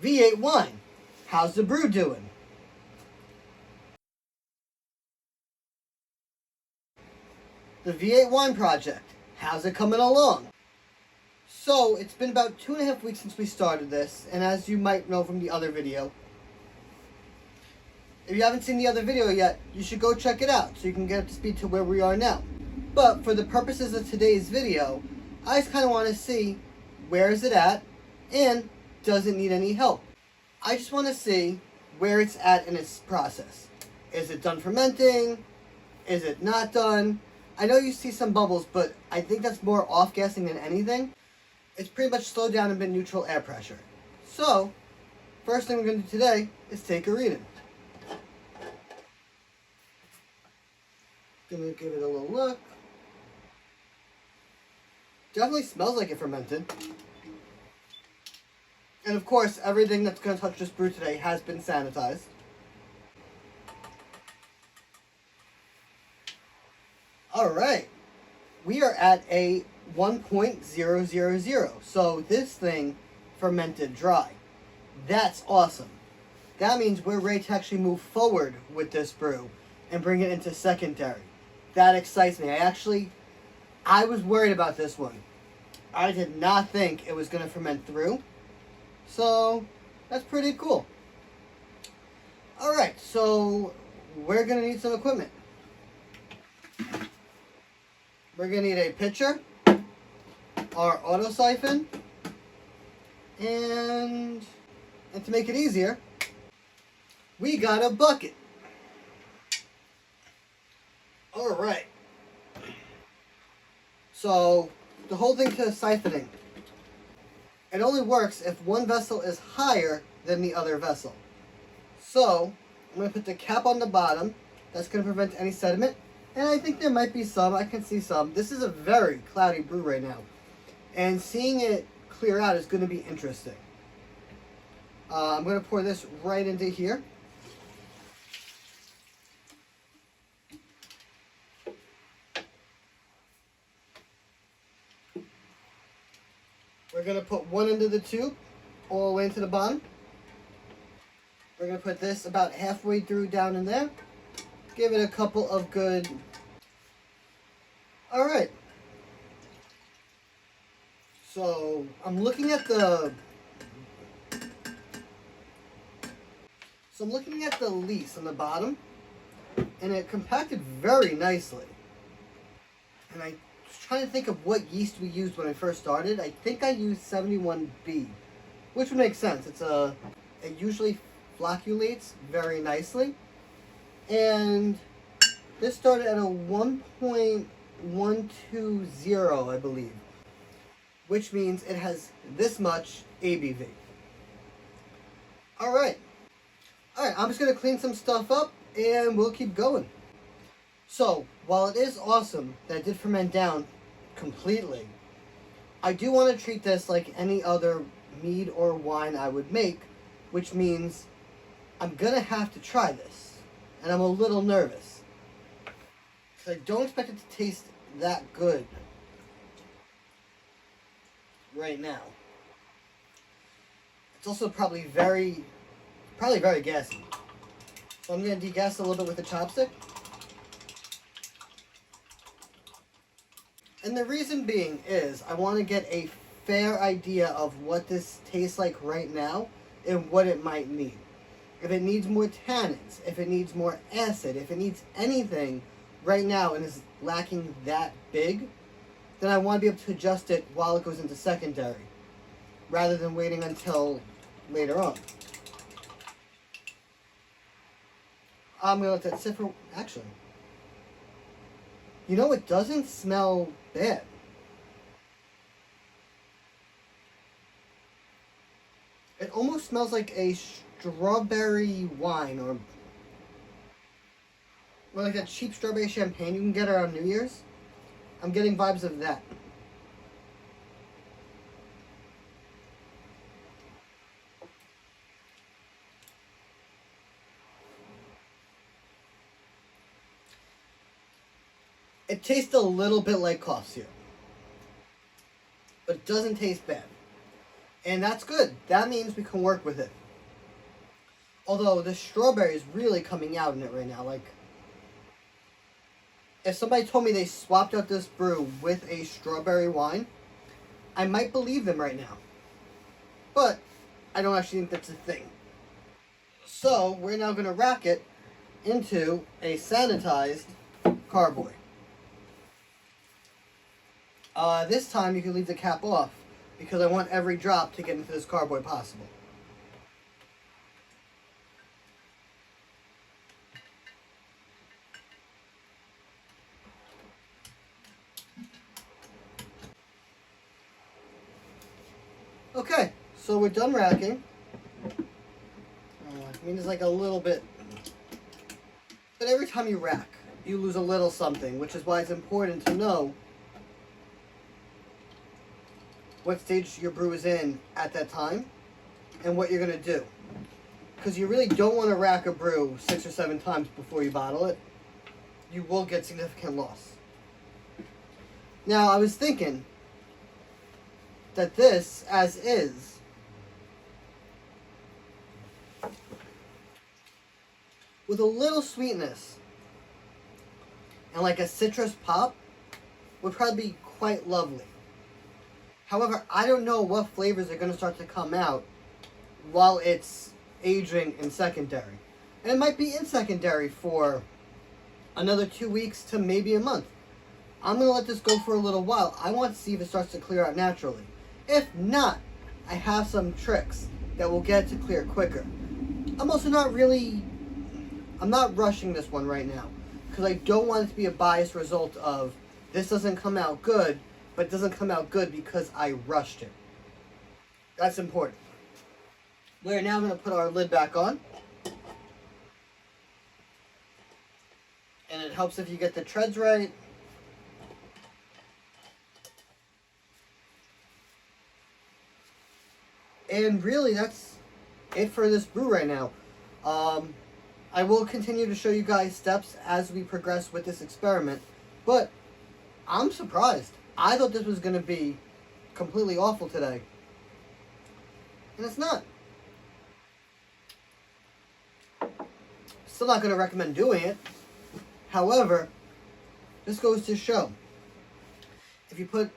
V8 wine. How's the brew doing? The V8 wine project. How's it coming along? So, it's been about 2.5 weeks since we started this, and as you might know from the other video, if you haven't seen the other video yet, you should go check it out so you can get up to speed to where we are now. But for the purposes of today's video, I just kind of want to see where is it at and does it need any help. I just want to see where it's at in its process. Is it done fermenting? Is it not done? I know you see some bubbles, but I think that's more off-gassing than anything. It's pretty much slowed down and been neutral air pressure. So, first thing we're going to do today is take a reading. Gonna give it a little look. Definitely smells like it fermented. And of course, everything that's going to touch this brew today has been sanitized. Alright, we are at a 1.000, so this thing fermented dry. That's awesome. That means we're ready to actually move forward with this brew and bring it into secondary. That excites me. I was worried about this one. I did not think it was going to ferment through. So, that's pretty cool. Alright, so we're going to need some equipment. We're going to need a pitcher, our auto siphon, and to make it easier, we got a bucket. Alright. So, the whole thing to siphoning, it only works if one vessel is higher than the other vessel. So, I'm going to put the cap on the bottom. That's going to prevent any sediment. And I think there might be some. I can see some. This is a very cloudy brew right now. And seeing it clear out is going to be interesting. I'm going to pour this right into here. We're going to put one into the tube, all the way into the bottom. We're going to put this about halfway through down in there. Give it a couple of good... Alright. So, I'm looking at the lees on the bottom, and it compacted very nicely. And I was trying to think of what yeast we used when I first started. I think I used 71B, which would make sense. It usually flocculates very nicely. And this started at a 1.120, I believe, which means it has this much ABV. Alright, I'm just going to clean some stuff up and we'll keep going. So, while it is awesome that it did ferment down completely, I do want to treat this like any other mead or wine I would make, which means I'm going to have to try this. And I'm a little nervous. Because I don't expect it to taste that good right now. It's also probably very gassy. So I'm going to degas a little bit with the chopstick. And the reason being is I want to get a fair idea of what this tastes like right now and what it might need. If it needs more tannins, if it needs more acid, if it needs anything right now and is lacking that big, then I want to be able to adjust it while it goes into secondary, rather than waiting until later on. I'm going to let that sit for... Actually, you know, it doesn't smell bad. It almost smells like a strawberry wine, or like that cheap strawberry champagne you can get around New Year's. I'm getting vibes of that. It tastes a little bit like cough syrup, but it doesn't taste bad. And that's good. That means we can work with it. Although the strawberry is really coming out in it right now. Like, if somebody told me they swapped out this brew with a strawberry wine, I might believe them right now. But I don't actually think that's a thing. So we're now going to rack it into a sanitized carboy. This time you can leave the cap off because I want every drop to get into this carboy possible. Okay, so we're done racking. I mean, it's like a little bit, but every time you rack, you lose a little something, which is why it's important to know what stage your brew is in at that time and what you're going to do. Because you really don't want to rack a brew 6 or 7 times before you bottle it. You will get significant loss. Now, I was thinking that this, as is, with a little sweetness and like a citrus pop, would probably be quite lovely. However, I don't know what flavors are going to start to come out while it's aging in secondary. And it might be in secondary for another 2 weeks to maybe a month. I'm going to let this go for a little while. I want to see if it starts to clear out naturally. If not, I have some tricks that will get it to clear quicker. I'm also not rushing this one right now because I don't want it to be a biased result of this doesn't come out good, but it doesn't come out good because I rushed it. That's important. We're now going to put our lid back on. And it helps if you get the treads right. And really, that's it for this brew right now. I will continue to show you guys steps as we progress with this experiment. But I'm surprised. I thought this was going to be completely awful today. And it's not. Still not going to recommend doing it. However, this goes to show, if you put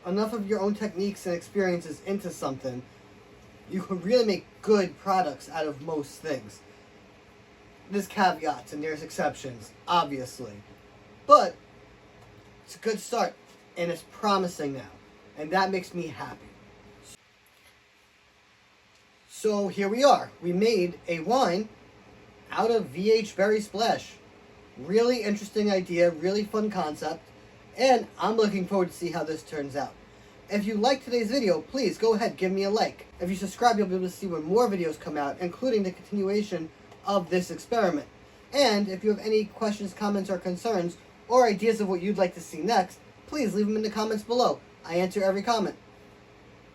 enough of your own techniques and experiences into something, you can really make good products out of most things. There's caveats and there's exceptions, obviously. But it's a good start, and it's promising now. And that makes me happy. So here we are. We made a wine out of VH Berry Splash. Really interesting idea, really fun concept, and I'm looking forward to see how this turns out. If you liked today's video, please go ahead, give me a like. If you subscribe, you'll be able to see when more videos come out, including the continuation of this experiment. And if you have any questions, comments, or concerns, or ideas of what you'd like to see next, please leave them in the comments below. I answer every comment.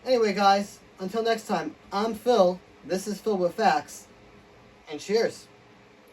Anyway, guys, until next time, I'm Phil, this is Phil with Facts, and cheers.